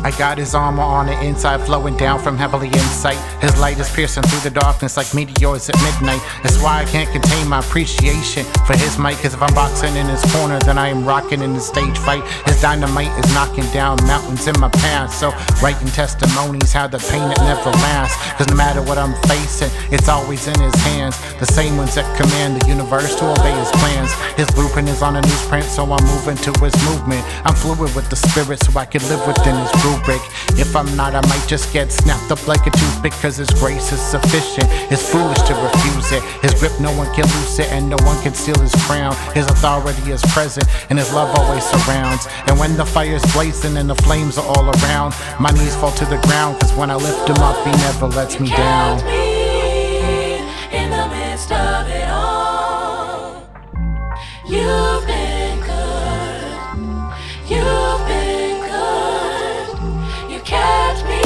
I got his armor on the inside, flowing down from heavenly insight. His light is piercing through the darkness like meteors at midnight. That's why I can't contain my appreciation for his might, cause if I'm boxing in his corner, then I am rocking in the stage fight. His dynamite is knocking down mountains in my path, so writing testimonies how the pain it never lasts. Cause no matter what I'm facing, it's always in his hands, the same ones that command the universe to obey his plans. His blueprint is on a newsprint, so I'm moving to his movement. I'm fluid with the spirit, so I can live within his rubric. If I'm not, I might just get snapped up like a toothpick, cause his grace is sufficient. It's foolish to refuse it. His grip, no one can loose it, and no one can steal his crown. His authority is present, and his love always surrounds. And when the fire's blazing and the flames are all around, my knees fall to the ground, cause when I lift him up, he never lets me down. In the midst of it all, you've been good. You've been good. You kept me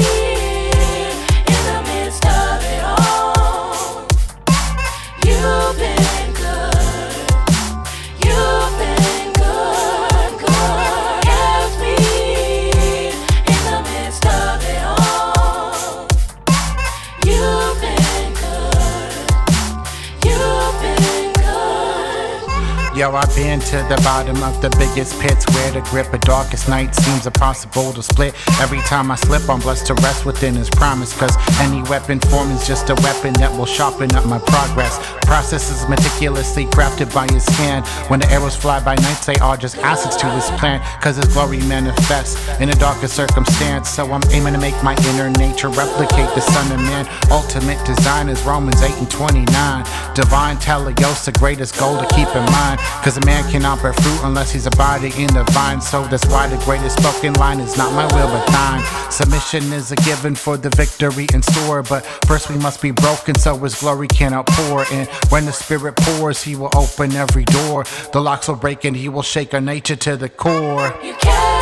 in the midst of it all. You've been good. You've been good, good. Kept me in the midst of it all. You've been good. You've been good. Yo, I've been to the bottom of the biggest pits, where the grip of darkest night seems impossible to split. Every time I slip, I'm blessed to rest within his promise, cause any weapon form is just a weapon that will sharpen up my progress. Process is meticulously crafted by his hand. When the arrows fly by night, they are just assets to his plan, cause his glory manifests in the darkest circumstance. So I'm aiming to make my inner nature replicate the Son of Man. Ultimate design is Romans 8:29. Divine Teleos, the greatest goal to keep in mind, cause a man cannot bear fruit unless he's abiding in the vine. So that's why the greatest spoken line is not my will but thine. Submission is a given for the victory in store, but first we must be broken so his glory can outpour. And when the Spirit pours, he will open every door. The locks will break and he will shake our nature to the core. You kept